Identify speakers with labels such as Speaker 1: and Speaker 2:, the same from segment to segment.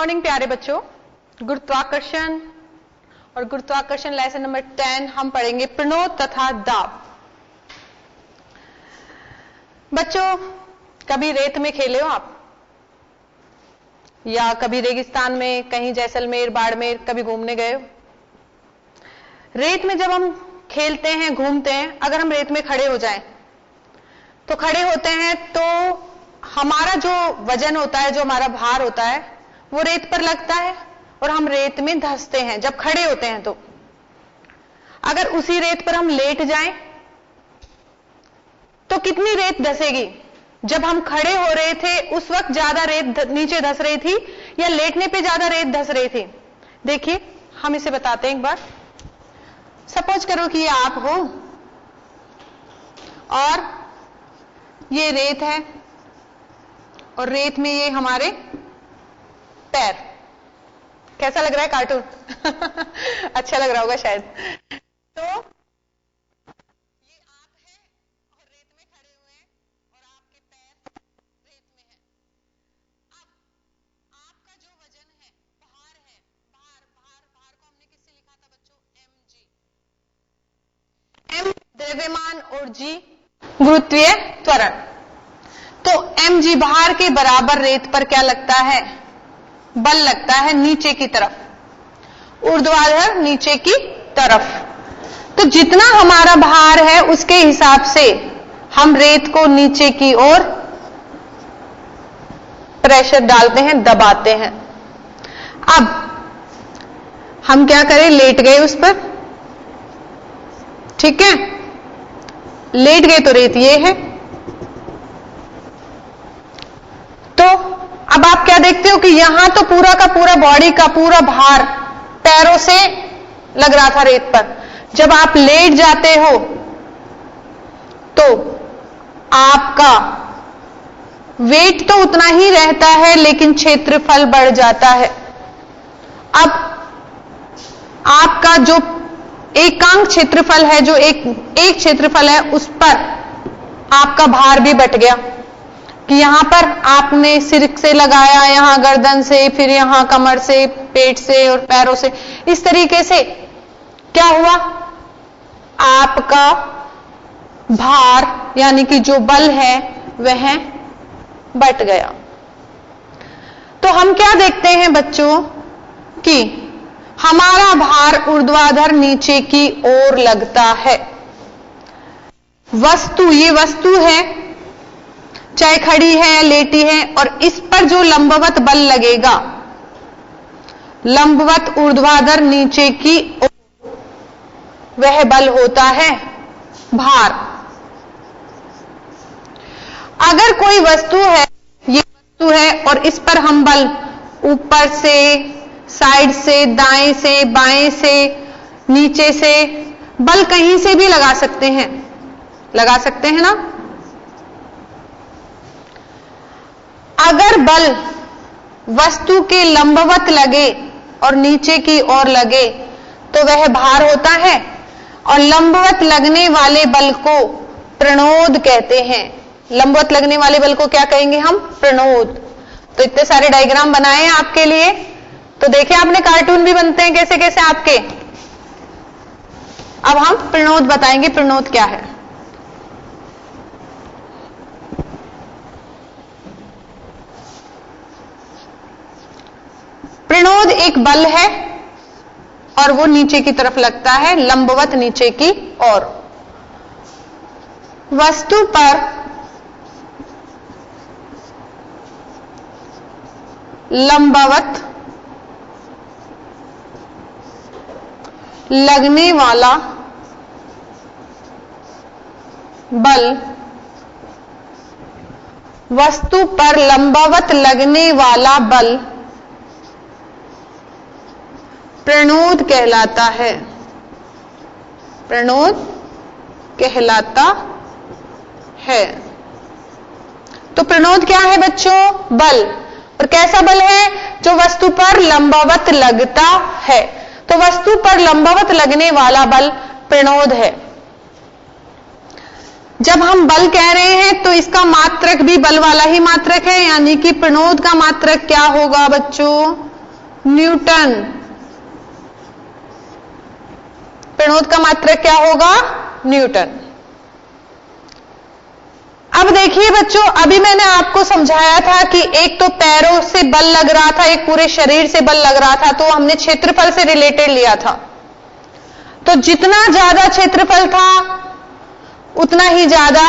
Speaker 1: Morning प्यारे बच्चों। गुरुत्वाकर्षण और गुरुत्वाकर्षण लेसन नंबर 10 हम पढ़ेंगे प्रणोद तथा दाब। बच्चों, कभी रेत में खेले हो आप, या कभी रेगिस्तान में कहीं जैसलमेर बाड़मेर कभी घूमने गए हो? रेत में जब हम खेलते हैं घूमते हैं, अगर हम रेत में खड़े हो जाएं तो खड़े होते हैं तो हमारा जो वजन होता है, जो हमारा भार होता है, वो रेत पर लगता है और हम रेत में धंसते हैं जब खड़े होते हैं। तो अगर उसी रेत पर हम लेट जाएं तो कितनी रेत धंसेगी? जब हम खड़े हो रहे थे उस वक्त ज्यादा रेत नीचे धंस रही थी या लेटने पे ज्यादा रेत धंस रही थी? देखिए, हम इसे बताते हैं एक बार। सपोज करो कि ये आप हो और ये रेत है और रेत में ये हमारे पैर। कैसा लग रहा है कार्टून? अच्छा लग रहा होगा शायद। तो ये आप है और रेत में खड़े हुए हैं और आपके पैर रेत में है। अब आपका जो वजन है, भार है, भार को हमने किससे लिखा था बच्चों? mg। m द्रव्यमान और g गुरुत्वीय त्वरण। तो mg भार के बराबर रेत पर क्या लगता है? बल लगता है नीचे की तरफ, ऊर्ध्वाधर नीचे की तरफ। तो जितना हमारा भार है उसके हिसाब से हम रेत को नीचे की ओर प्रेशर डालते हैं, दबाते हैं। अब हम क्या करें? लेट गए उस पर, ठीक है, लेट गए तो रेत ये है। तो अब आप क्या देखते हो कि यहां तो पूरा का पूरा बॉडी का पूरा भार पैरों से लग रहा था रेत पर। जब आप लेट जाते हो तो आपका वेट तो उतना ही रहता है लेकिन क्षेत्रफल बढ़ जाता है। अब आपका जो एकांक क्षेत्रफल है, जो एक क्षेत्रफल है, उस पर आपका भार भी बढ़ गया कि यहां पर आपने सिर से लगाया, यहां गर्दन से, फिर यहां कमर से, पेट से और पैरों से। इस तरीके से क्या हुआ? आपका भार यानी कि जो बल है वह बढ़ गया। तो हम क्या देखते हैं बच्चों कि हमारा भार ऊर्ध्वाधर नीचे की ओर लगता है। वस्तु, ये वस्तु है, चाहे खड़ी है लेटी है, और इस पर जो लंबवत बल लगेगा, लंबवत ऊर्ध्वाधर नीचे की ओर, वह बल होता है भार। अगर कोई वस्तु है, ये वस्तु है और इस पर हम बल ऊपर से, साइड से, दाएं से, बाएं से, नीचे से, बल कहीं से भी लगा सकते हैं, लगा सकते हैं ना? अगर बल वस्तु के लंबवत लगे और नीचे की ओर लगे तो वह भार होता है, और लंबवत लगने वाले बल को प्रणोद कहते हैं। लंबवत लगने वाले बल को क्या कहेंगे हम? प्रणोद। तो इतने सारे डायग्राम बनाए हैं आपके लिए, तो देखिए आपने कार्टून भी बनते हैं कैसे कैसे आपके। अब हम प्रणोद बताएंगे, प्रणोद क्या है। प्रणोद एक बल है और वो नीचे की तरफ लगता है, लंबवत नीचे की ओर। वस्तु पर लंबवत लगने वाला बल, वस्तु पर लंबवत लगने वाला बल प्रणोद कहलाता है। प्रणोद कहलाता है। तो प्रणोद क्या है बच्चों? बल। और कैसा बल है? जो वस्तु पर लंबवत लगता है। तो वस्तु पर लंबवत लगने वाला बल प्रणोद है। जब हम बल कह रहे हैं तो इसका मात्रक भी बल वाला ही मात्रक है, यानी कि प्रणोद का मात्रक क्या होगा बच्चों? न्यूटन। प्रणोद का मात्रक क्या होगा? न्यूटन। अब देखिए बच्चों, अभी मैंने आपको समझाया था कि एक तो पैरों से बल लग रहा था, एक पूरे शरीर से बल लग रहा था, तो हमने क्षेत्रफल से रिलेटेड लिया था। तो जितना ज्यादा क्षेत्रफल था उतना ही ज्यादा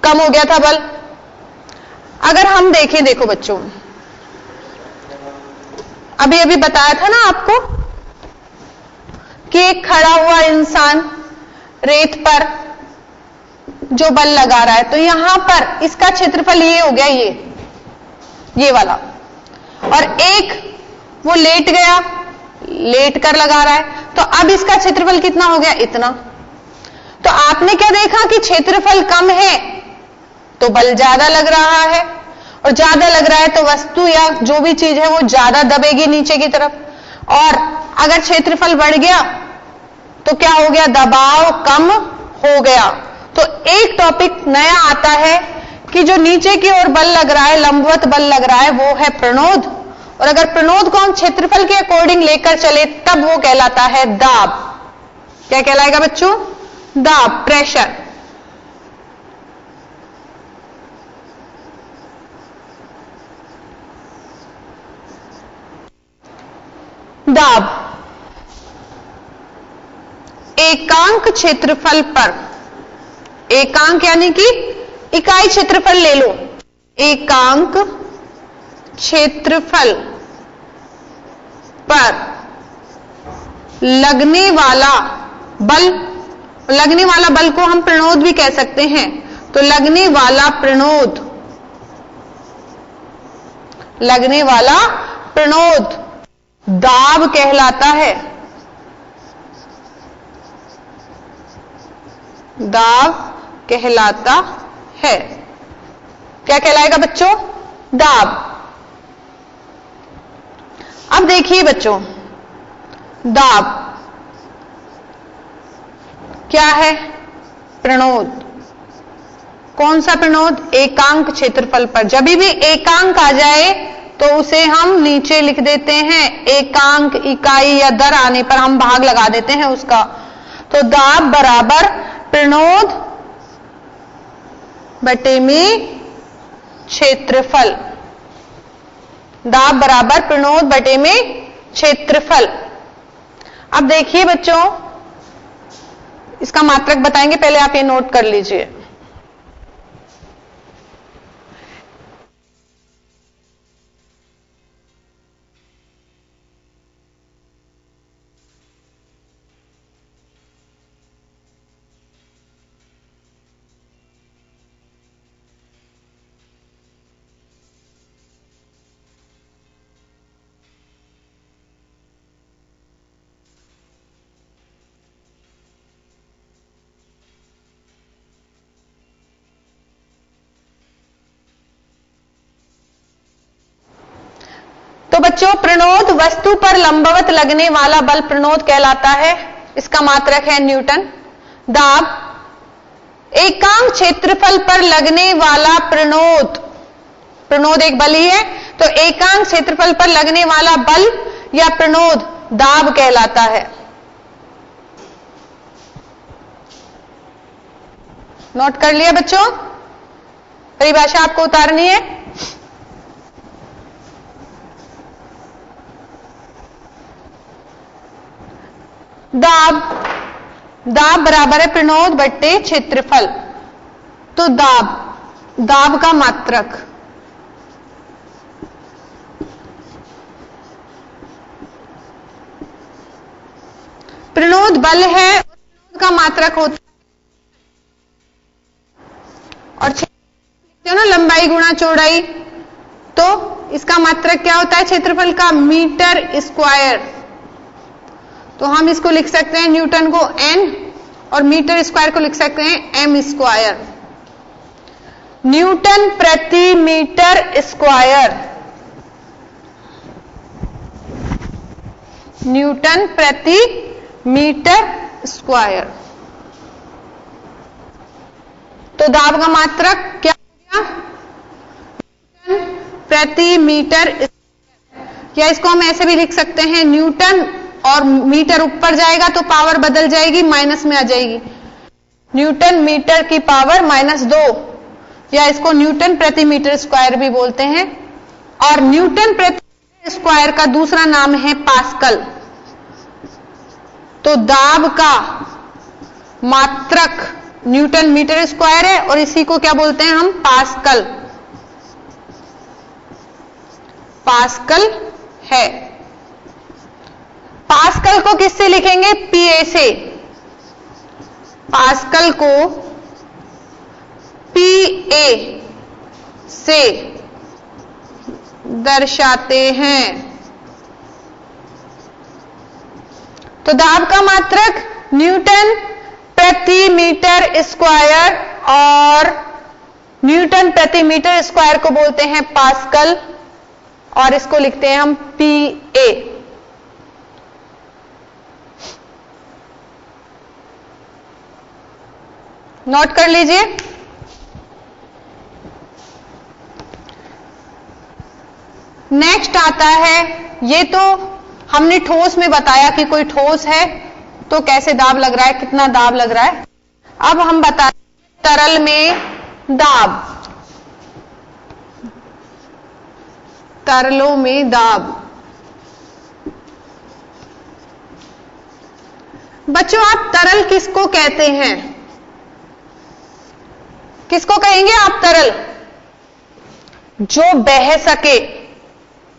Speaker 1: कम हो गया था बल। अगर हम देखें, देखो बच्चों, अभी अभी बताया था ना आपको कि एक खड़ा हुआ इंसान रेत पर जो बल लगा रहा है, तो यहां पर इसका क्षेत्रफल ये हो गया, ये वाला, और एक वो लेट गया, लेट कर लगा रहा है, तो अब इसका क्षेत्रफल कितना हो गया? इतना। तो आपने क्या देखा कि क्षेत्रफल कम है तो बल ज्यादा लग रहा है, और ज्यादा लग रहा है तो वस्तु या जो भी चीज है वो ज्यादा दबेगी नीचे की तरफ। और अगर क्षेत्रफल बढ़ गया तो क्या हो गया? दबाव कम हो गया। तो एक टॉपिक नया आता है कि जो नीचे की ओर बल लग रहा है, लंबवत बल लग रहा है, वो है प्रणोद। और अगर प्रणोद को हम क्षेत्रफल के अकॉर्डिंग लेकर चले तब वो कहलाता है दाब। क्या कहलाएगा बच्चों? दाब, प्रेशर। दाब एकांक क्षेत्रफल पर, एकांक यानी कि इकाई क्षेत्रफल ले लो, एकांक क्षेत्रफल पर लगने वाला बल, लगने वाला बल को हम प्रणोद भी कह सकते हैं। तो लगने वाला प्रणोद, लगने वाला प्रणोद दाब कहलाता है। दाब कहलाता है। क्या कहलाएगा बच्चों? दाब। अब देखिए बच्चों, दाब क्या है? प्रणोद। कौन सा प्रणोद? एकांक क्षेत्रफल पर। जब भी एकांक आ जाए तो उसे हम नीचे लिख देते हैं, एकांक, इकाई या दर आने पर हम भाग लगा देते हैं उसका। तो दाब बराबर प्रणोद बटे में क्षेत्रफल। दाब बराबर प्रणोद बटे में क्षेत्रफल। अब देखिए बच्चों, इसका मात्रक बताएंगे, पहले आप ये नोट कर लीजिए। तो बच्चों, प्रणोद वस्तु पर लंबवत लगने वाला बल प्रणोद कहलाता है। इसका मात्रक है न्यूटन। दाब एकांक क्षेत्रफल पर लगने वाला प्रणोद, प्रणोद एक बल ही है, तो एकांक क्षेत्रफल पर लगने वाला बल या प्रणोद दाब कहलाता है। नोट कर लिया बच्चों? परिभाषा आपको उतारनी है। दाब, दाब बराबर है प्रणोद बट्टे क्षेत्रफल। तो दाब, दाब का मात्रक प्रणोद बल है, प्रणोद का मात्रक होता है, और लिखते हो ना लंबाई गुणा चौड़ाई, तो इसका मात्रक क्या होता है क्षेत्रफल का? Metre square. तो हम इसको लिख सकते हैं न्यूटन को n और मीटर स्क्वायर को लिख सकते हैं m स्क्वायर। न्यूटन प्रति मीटर स्क्वायर, न्यूटन प्रति मीटर स्क्वायर। तो दाब का मात्रक क्या हो गया? न्यूटन प्रति मीटर स्क्वायर। या इसको हम ऐसे भी लिख सकते हैं, न्यूटन, और मीटर ऊपर जाएगा तो पावर बदल जाएगी, माइनस में आ जाएगी, न्यूटन मीटर की पावर -2, या इसको न्यूटन प्रति मीटर स्क्वायर भी बोलते हैं। और न्यूटन प्रति मीटर स्क्वायर का दूसरा नाम है पास्कल। तो दाब का मात्रक न्यूटन मीटर स्क्वायर है और इसी को क्या बोलते हैं हम? पास्कल। पास्कल है। पास्कल को किससे लिखेंगे? पीए से। पास्कल को पीए से दर्शाते हैं। तो दाब का मात्रक न्यूटन प्रति मीटर स्क्वायर, और न्यूटन प्रति मीटर स्क्वायर को बोलते हैं पास्कल, और इसको लिखते हैं हम पीए। नोट कर लीजिए। नेक्स्ट आता है, ये तो हमने ठोस में बताया कि कोई ठोस है तो कैसे दाब लग रहा है, कितना दाब लग रहा है। अब हम बताते हैं तरल में दाब। तरलों में दाब। बच्चों, आप तरल किसको कहते हैं? किसको कहेंगे आप तरल? जो बह सके,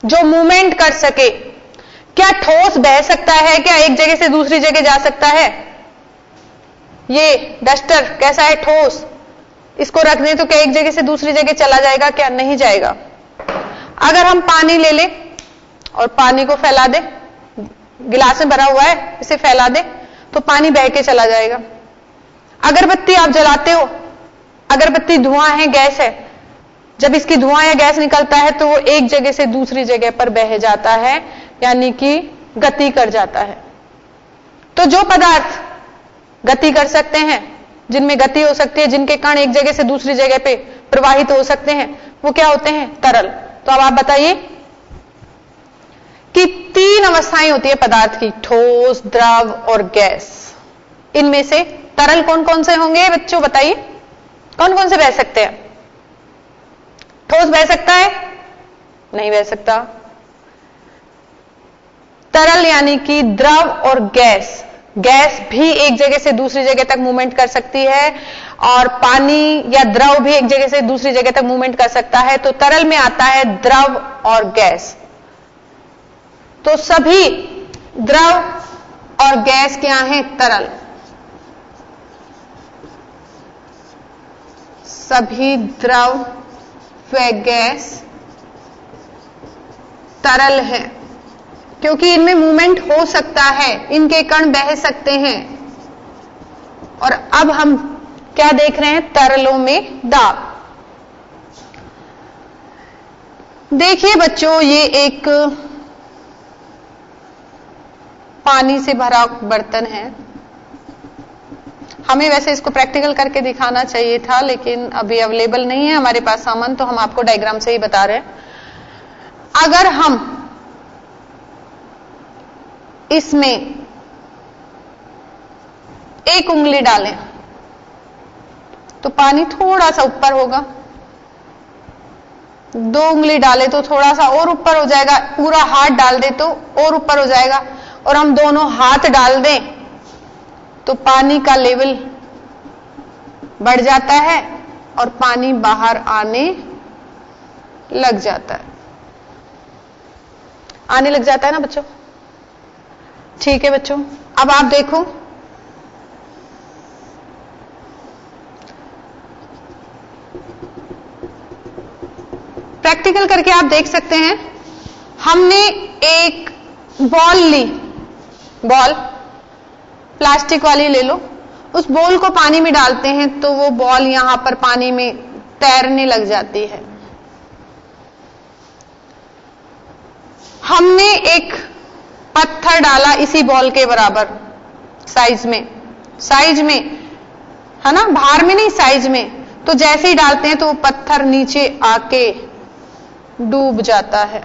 Speaker 1: जो मूवमेंट कर सके। क्या ठोस बह सकता है? क्या एक जगह से दूसरी जगह जा सकता है? ये डस्टर कैसा है? ठोस। इसको रख दें तो क्या एक जगह से दूसरी जगह चला जाएगा? क्या नहीं जाएगा। अगर हम पानी ले लें और पानी को फैला दें, गिलास में भरा हुआ है, इसे फैला दें तो पानी बह के चला जाएगा। अगरबत्ती आप जलाते हो, अगरबत्ती धुआं है, गैस है, जब इसकी धुआं या गैस निकलता है तो वो एक जगह से दूसरी जगह पर बह जाता है, यानी कि गति कर जाता है। तो जो पदार्थ गति कर सकते हैं, जिनमें गति हो सकती है, जिनके कण एक जगह से दूसरी जगह पे प्रवाहित हो सकते हैं, वो क्या होते हैं? तरल। तो अब आप बताइए कि 3 अवस्थाएं होती है पदार्थ की, ठोस, द्रव और गैस। इनमें से तरल कौन कौन से होंगे बच्चों? बताइए कौन कौन से बह सकते हैं? ठोस बह सकता है? नहीं बह सकता। तरल यानी कि द्रव और गैस। गैस भी एक जगह से दूसरी जगह तक मूवमेंट कर सकती है, और पानी या द्रव भी एक जगह से दूसरी जगह तक मूवमेंट कर सकता है। तो तरल में आता है द्रव और गैस। तो सभी द्रव और गैस क्या है? तरल। सभी द्रव व गैस तरल है, क्योंकि इनमें मूवमेंट हो सकता है, इनके कण बह सकते हैं। और अब हम क्या देख रहे हैं? तरलों में दाब। देखिए बच्चों, ये एक पानी से भरा बर्तन है। हमें वैसे इसको प्रैक्टिकल करके दिखाना चाहिए था, लेकिन अभी अवेलेबल नहीं है हमारे पास सामान, तो हम आपको डायग्राम से ही बता रहे हैं। अगर हम इसमें एक उंगली डालें तो पानी थोड़ा सा ऊपर होगा, 2 उंगली डालें तो थोड़ा सा और ऊपर हो जाएगा, पूरा हाथ डाल दे तो और ऊपर हो जाएगा, और हम दोनों हाथ डाल दें तो पानी का लेवल बढ़ जाता है और पानी बाहर आने लग जाता है। आने लग जाता है ना बच्चों? ठीक है बच्चों, अब आप देखो, प्रैक्टिकल करके आप देख सकते हैं। हमने एक बॉल ली, बॉल प्लास्टिक वाली ले लो, उस बॉल को पानी में डालते हैं तो वो बॉल यहां पर पानी में तैरने लग जाती है। हमने एक पत्थर डाला इसी बॉल के बराबर साइज में, है ना, भार में नहीं, साइज में। तो जैसे ही डालते हैं तो वो पत्थर नीचे आके डूब जाता है।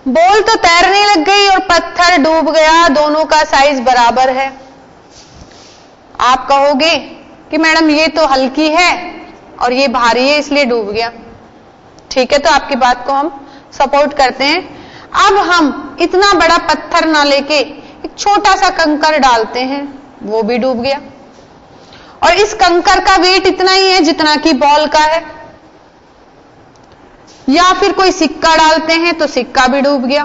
Speaker 1: बॉल तो तैरने लग गई और पत्थर डूब गया, दोनों का साइज बराबर है। आप कहोगे कि मैडम ये तो हल्की है और ये भारी है इसलिए डूब गया। ठीक है, तो आपकी बात को हम सपोर्ट करते हैं। अब हम इतना बड़ा पत्थर ना लेके एक छोटा सा कंकर डालते हैं, वो भी डूब गया। और इस कंकर का वेट इतना ही है जितना कि बॉल का है। या फिर कोई सिक्का डालते हैं तो सिक्का भी डूब गया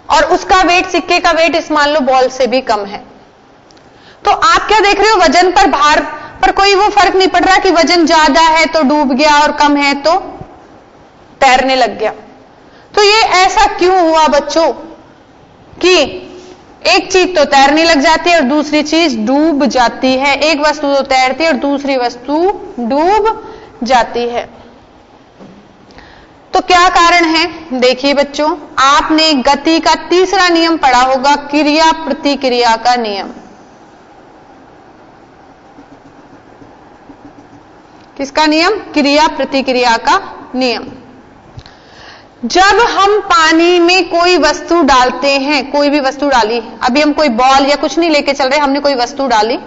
Speaker 1: और उसका वेट, सिक्के का वेट इस मान लो बॉल से भी कम है। तो आप क्या देख रहे हो, वजन पर, भार पर कोई वो फर्क नहीं पड़ रहा कि वजन ज्यादा है तो डूब गया और कम है तो तैरने लग गया। तो ये ऐसा क्यों हुआ बच्चों कि एक चीज तो तैरने लग जाती है और दूसरी चीज डूब जाती है। एक वस्तु तो तैरती है और दूसरी वस्तु डूब जाती है। तो क्या कारण है? देखिए बच्चों, आपने गति का तीसरा नियम पढ़ा होगा, क्रिया प्रतिक्रिया का नियम। किसका नियम? क्रिया प्रतिक्रिया का नियम। जब हम पानी में कोई वस्तु डालते हैं, कोई भी वस्तु डाली, अभी हम कोई बॉल या कुछ नहीं लेके चल रहे, हमने कोई वस्तु डाली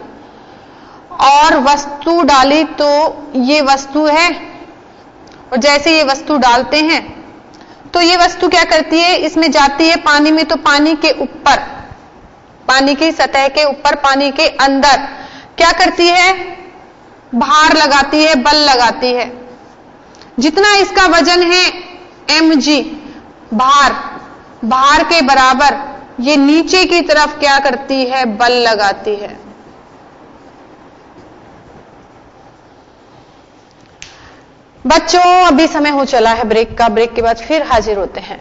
Speaker 1: और वस्तु डाली तो ये वस्तु है, और जैसे ये वस्तु डालते हैं तो ये वस्तु क्या करती है, इसमें जाती है पानी में, तो पानी के ऊपर, पानी की सतह के ऊपर, पानी के अंदर क्या करती है? भार लगाती है, बल लगाती है। जितना इसका वजन है mg, भार के बराबर ये नीचे की तरफ क्या करती है? बल लगाती है। बच्चों अभी समय हो चला है ब्रेक का, ब्रेक के बाद फिर हाजिर होते हैं।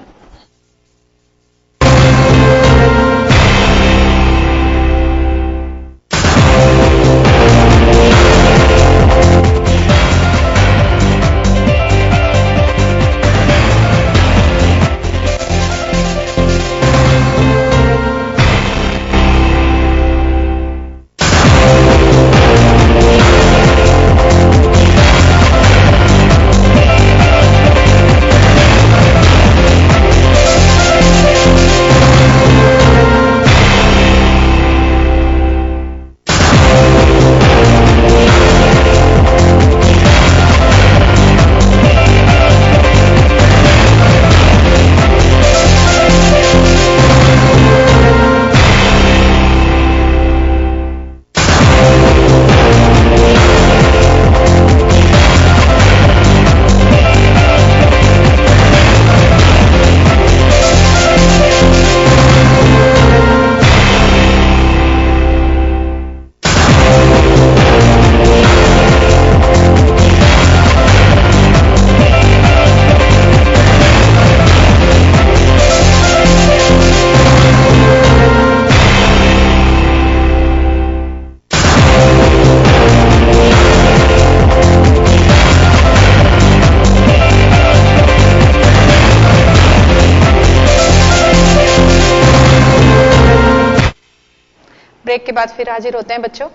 Speaker 1: ब्रेक के बाद फिर हाजिर होते हैं बच्चों।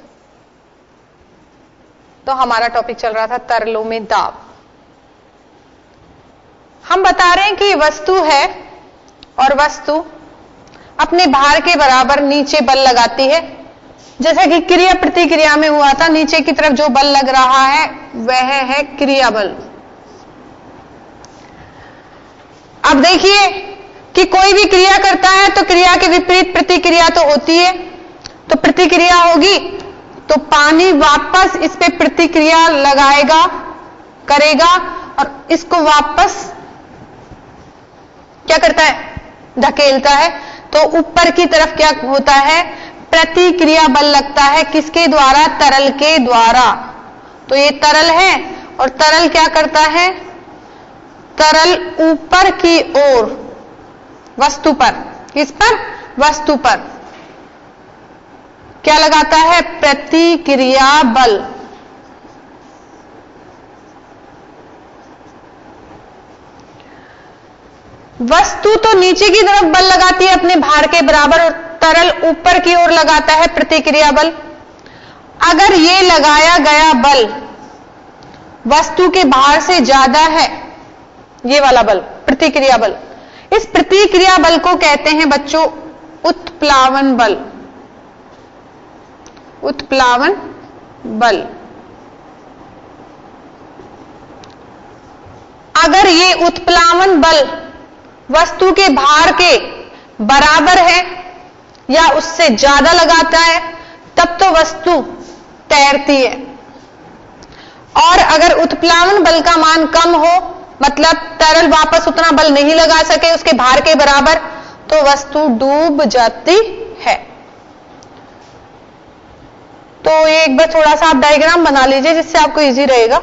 Speaker 1: तो हमारा टॉपिक चल रहा था तरलों में दाब। हम बता रहे हैं कि वस्तु है और वस्तु अपने भार के बराबर नीचे बल लगाती है, जैसा कि क्रिया प्रतिक्रिया में हुआ था। नीचे की तरफ जो बल लग रहा है वह है क्रिया बल। अब देखिए कि कोई भी क्रिया करता है तो क्रिया के विपरीत प्रतिक्रिया तो होती है। तो प्रतिक्रिया होगी तो पानी वापस इस पे प्रतिक्रिया लगाएगा, करेगा और इसको वापस क्या करता है? धकेलता है। तो ऊपर की तरफ क्या होता है? प्रतिक्रिया बल लगता है। किसके द्वारा? तरल के द्वारा। तो ये तरल है और तरल क्या करता है? तरल ऊपर की ओर वस्तु पर, किस पर? वस्तु पर क्या लगाता है? प्रतिक्रिया बल। वस्तु तो नीचे की तरफ बल लगाती है अपने भार के बराबर और तरल ऊपर की ओर लगाता है प्रतिक्रिया बल। अगर ये लगाया गया बल वस्तु के भार से ज्यादा है, ये वाला बल प्रतिक्रिया बल, इस प्रतिक्रिया बल को कहते हैं बच्चों उत्प्लावन बल। उत्प्लावन बल। अगर ये उत्प्लावन बल वस्तु के भार के बराबर है या उससे ज्यादा लगाता है तब तो वस्तु तैरती है, और अगर उत्प्लावन बल का मान कम हो, मतलब तरल वापस उतना बल नहीं लगा सके उसके भार के बराबर, तो वस्तु डूब जाती है। तो एक बार थोड़ा सा आप डायग्राम बना लीजिए जिससे आपको इजी रहेगा।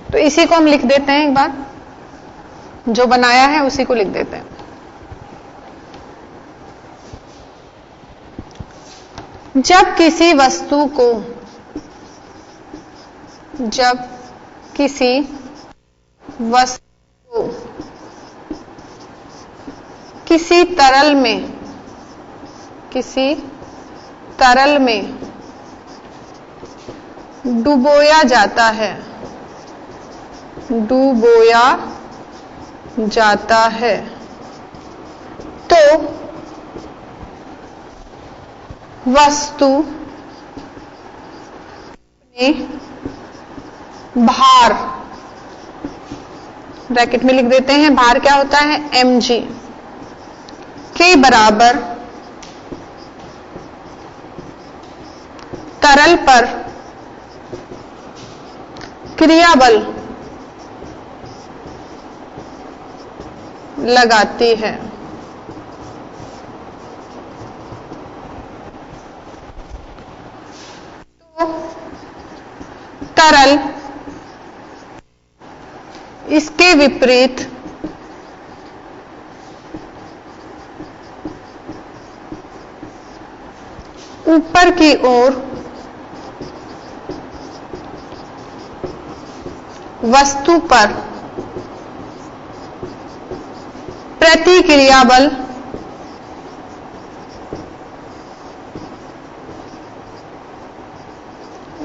Speaker 1: तो इसी को हम लिख देते हैं, एक बार जो बनाया है उसी को लिख देते हैं। जब किसी वस्तु को किसी तरल में डुबोया जाता है तो वस्तु में भार, ब्रैकेट में लिख देते हैं, भार क्या होता है mg के बराबर तरल पर क्रिया बल लगाती है। तो तरल इसके विपरीत ऊपर की ओर वस्तु पर प्रतिक्रिया बल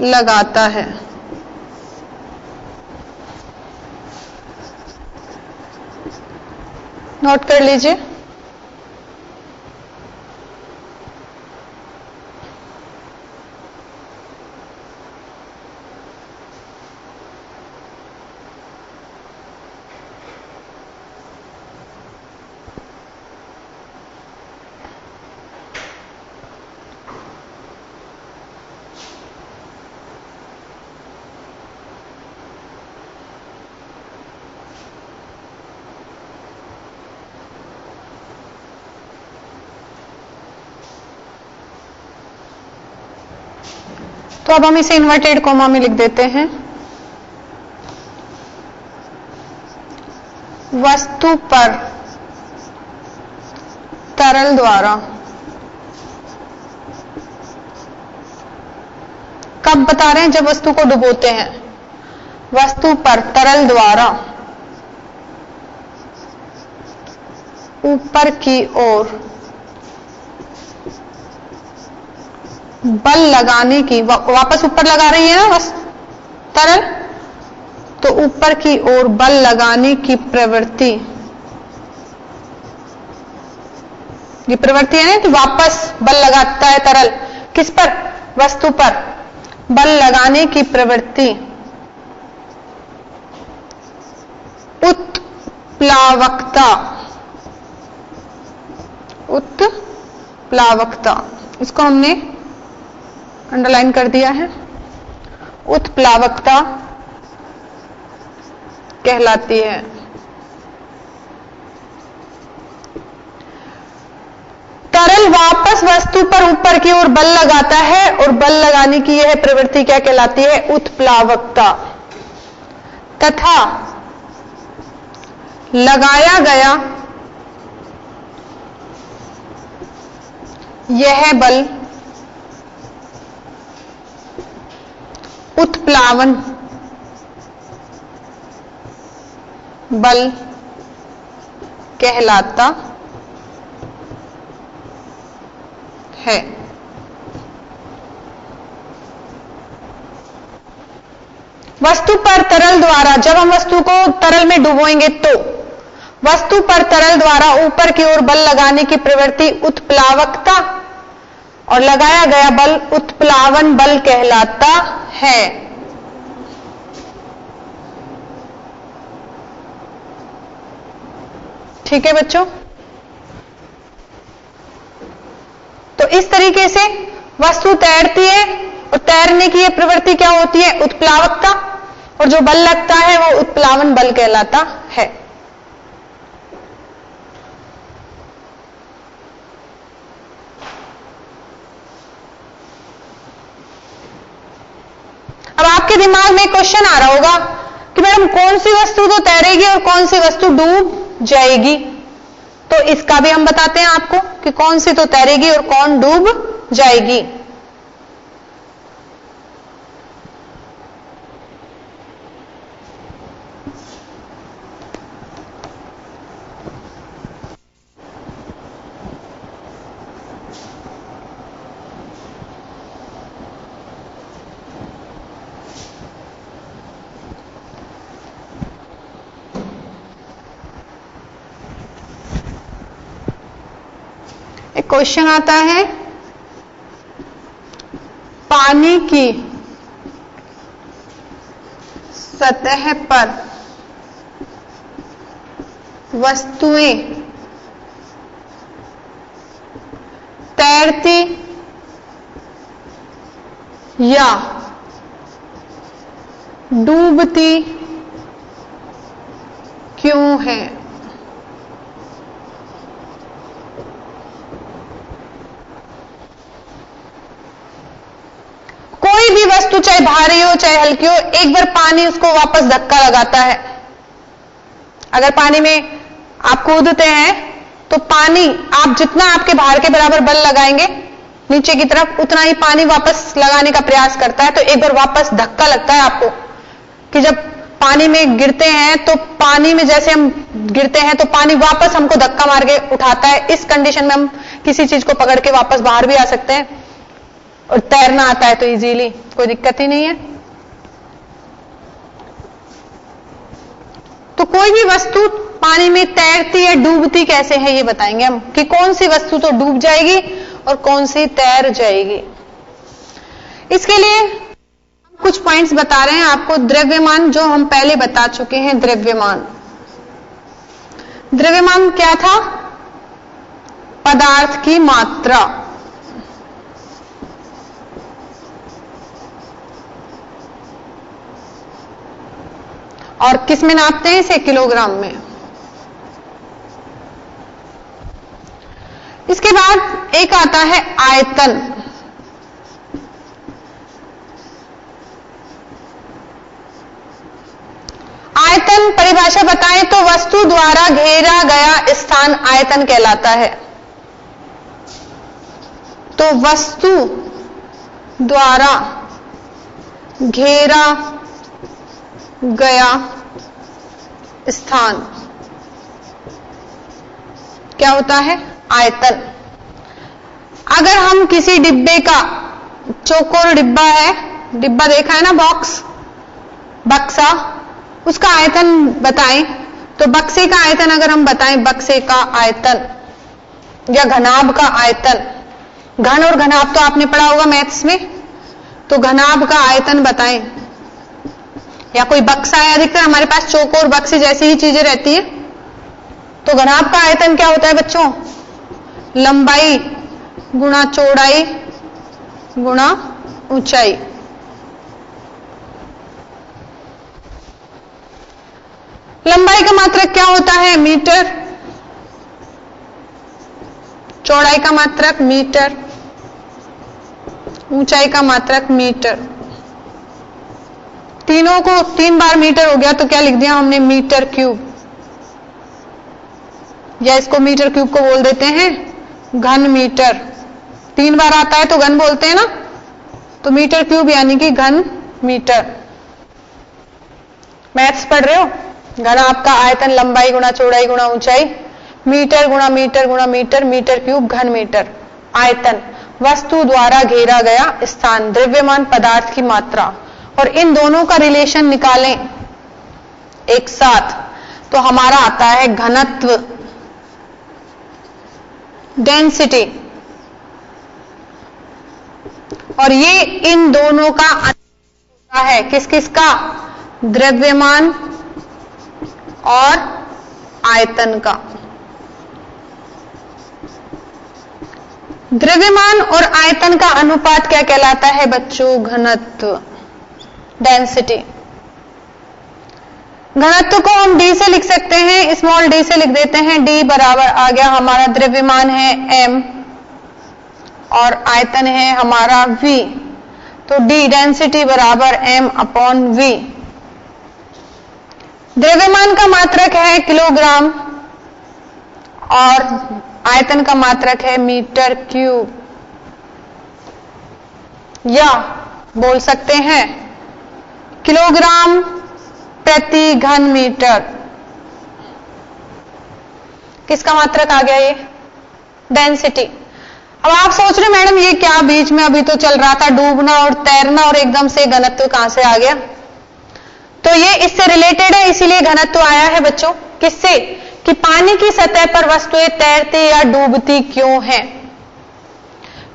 Speaker 1: लगाता है। नोट कर लीजिए। तो अब हम इसे इन्वर्टेड कोमा में लिख देते हैं। वस्तु पर तरल द्वारा, कब बता रहे हैं? जब वस्तु को डुबोते हैं। वस्तु पर तरल द्वारा ऊपर की ओर बल लगाने की, वापस ऊपर लगा रही है ना बस तरल, तो ऊपर की ओर बल लगाने की प्रवृत्ति, ये प्रवृत्ति है ना कि वापस बल लगाता है तरल, किस पर? वस्तु पर। बल लगाने की प्रवृत्ति उत्प्लावकता, उत्प्लावकता, इसको हमने अंडरलाइन कर दिया है, उत्प्लावकता कहलाती है। तरल वापस वस्तु पर ऊपर की ओर बल लगाता है और बल लगाने की यह प्रवृत्ति क्या कहलाती है? उत्प्लावकता। तथा लगाया गया यह बल उत्प्लावन बल कहलाता है। वस्तु पर तरल द्वारा, जब हम वस्तु को तरल में डुबोएंगे तो वस्तु पर तरल द्वारा ऊपर की ओर बल लगाने की प्रवृत्ति उत्प्लावकता और लगाया गया बल उत्प्लावन बल कहलाता है। ठीक है बच्चों, तो इस तरीके से वस्तु तैरती है और तैरने की यह प्रवृत्ति क्या होती है? उत्प्लावकता, और जो बल लगता है वो उत्प्लावन बल कहलाता है। अब आपके दिमाग में क्वेश्चन आ रहा होगा कि मैडम कौन सी वस्तु तो तैरेगी और कौन सी वस्तु डूब जाएगी। तो इसका भी हम बताते हैं आपको कि कौन सी तो तैरेगी और कौन डूब जाएगी। एक क्वेश्चन आता है, पानी की सतह पर वस्तुएं तैरती या डूबती क्यों है? कोई भी वस्तु चाहे भारी हो चाहे हल्की हो, एक बार पानी उसको वापस धक्का लगाता है। अगर पानी में आप कूदते हैं तो पानी, आप जितना आपके भार के बराबर बल लगाएंगे नीचे की तरफ, उतना ही पानी वापस लगाने का प्रयास करता है। तो एक बार वापस धक्का लगता है आपको, कि जब पानी में गिरते हैं तो पानी में जैसे हम गिरते हैं तो पानी वापस हमको धक्का मार के उठाता है। इस कंडीशन में हम किसी चीज को पकड़ के वापस बाहर भी आ सकते हैं, और तैरना आता है तो इजीली, कोई दिक्कत ही नहीं है। तो कोई भी वस्तु पानी में तैरती है, डूबती कैसे है ये बताएंगे हम, कि कौन सी वस्तु तो डूब जाएगी और कौन सी तैर जाएगी। इसके लिए हम कुछ पॉइंट्स बता रहे हैं आपको। द्रव्यमान, जो हम पहले बता चुके हैं, द्रव्यमान। द्रव्यमान क्या था? पदार्थ की मात्रा। और किस में नापते हैं इसे? किलोग्राम में। इसके बाद एक आता है आयतन। आयतन परिभाषा बताएं तो वस्तु द्वारा घेरा गया स्थान आयतन कहलाता है। तो वस्तु द्वारा घेरा गया स्थान क्या होता है? आयतन। अगर हम किसी डिब्बे का, चौकोर डिब्बा है, डिब्बा देखा है ना, बॉक्स, बक्सा, उसका आयतन बताएं तो बक्से का आयतन अगर हम बताएं, बक्से का आयतन या घनाभ का आयतन, घन और घनाभ तो आपने पढ़ा होगा मैथ्स में, तो घनाभ का आयतन बताएं। या कोई बक्सा है, अधिकतर हमारे पास चौकोर बक्से जैसी ही चीजें रहती है, तो घनाभ का आयतन क्या होता है बच्चों? लंबाई गुणा चौड़ाई गुणा ऊंचाई। लंबाई का मात्रक क्या होता है? मीटर। चौड़ाई का मात्रक मीटर। ऊंचाई का मात्रक मीटर। तीनों को 3 बार मीटर हो गया तो क्या लिख दिया हमने? Metre cube. या इसको मीटर क्यूब को बोल देते हैं घन मीटर। 3 बार आता है तो घन बोलते हैं ना, तो मीटर क्यूब यानी कि घन मीटर। मैथ्स पढ़ रहे हो? घन आपका आयतन लंबाई गुणा चौड़ाई गुणा ऊंचाई, मीटर गुणा मीटर गुणा मीटर, मीटर क्यूब घन मीटर। आयतन वस्तु द्वारा घेरा गया स्थान, द्रव्यमान पदार्थ की मात्रा। और इन दोनों का रिलेशन निकालें एक साथ तो हमारा आता है घनत्व, डेंसिटी। और ये इन दोनों का होता है किस किस का? द्रव्यमान और आयतन का। द्रव्यमान और आयतन का अनुपात क्या कहलाता है बच्चों? घनत्व, डेंसिटी। घनत्व को हम डी से लिख सकते हैं, स्मॉल डी से लिख देते हैं। डी बराबर आ गया हमारा द्रव्यमान है एम और आयतन है हमारा वी, तो डी डेंसिटी बराबर एम अपॉन वी। द्रव्यमान का मात्रक है किलोग्राम और आयतन का मात्रक है मीटर क्यूब, या बोल सकते हैं किलोग्राम प्रति घन मीटर। किसका मात्रक आ गया? ये डेंसिटी। अब आप सोच रहे मैडम ये क्या बीच में अभी तो चल रहा था डूबना और तैरना और एकदम से घनत्व कहां से आ गया? तो ये इससे रिलेटेड है, इसीलिए घनत्व आया है बच्चों। किससे? कि पानी की सतह पर वस्तुएं तैरती या डूबती क्यों हैं।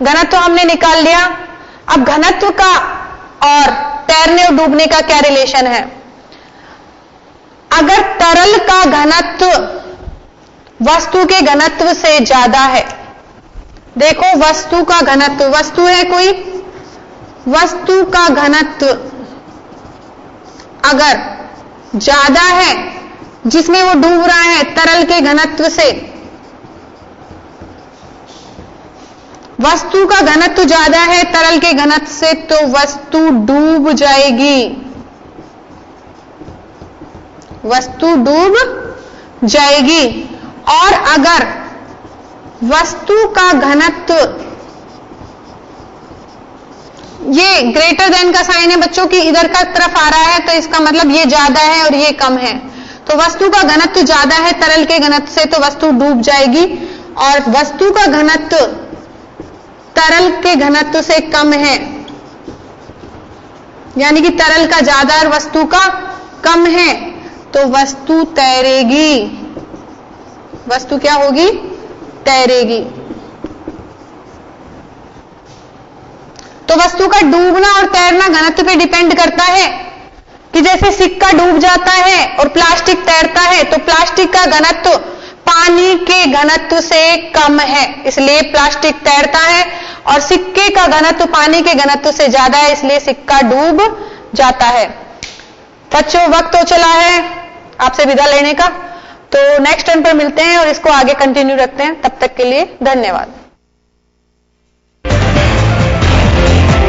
Speaker 1: घनत्व हमने निकाल लिया। अब घनत्व का और तैरने और डूबने का क्या रिलेशन है? अगर तरल का घनत्व वस्तु के घनत्व से ज्यादा है, देखो वस्तु का घनत्व, वस्तु है कोई, वस्तु का घनत्व अगर ज्यादा है जिसमें वो डूब रहा है तरल के घनत्व से, वस्तु का घनत्व ज्यादा है तरल के घनत्व से, तो वस्तु डूब जाएगी, वस्तु डूब जाएगी। और अगर वस्तु का घनत्व, ये ग्रेटर देन का साइन है बच्चों की, इधर का तरफ आ रहा है तो इसका मतलब ये ज्यादा है और ये कम है, तो वस्तु का घनत्व ज्यादा है तरल के घनत्व से, तो वस्तु डूब जाएगी। और वस्तु का घनत्व तरल के घनत्व से कम है, यानी कि तरल का ज्यादा और वस्तु का कम है, तो वस्तु तैरेगी। वस्तु क्या होगी? तैरेगी। तो वस्तु का डूबना और तैरना घनत्व पे डिपेंड करता है। कि जैसे सिक्का डूब जाता है और प्लास्टिक तैरता है, तो प्लास्टिक का घनत्व पानी के घनत्व से कम है, इसलिए प्लास्टिक तैरता है, और सिक्के का घनत्व पानी के घनत्व से ज्यादा है, इसलिए सिक्का डूब जाता है। बच्चों वक्त तो चला है आपसे विदा लेने का, तो नेक्स्ट टर्न पर मिलते हैं और इसको आगे कंटिन्यू रखते हैं। तब तक के लिए धन्यवाद।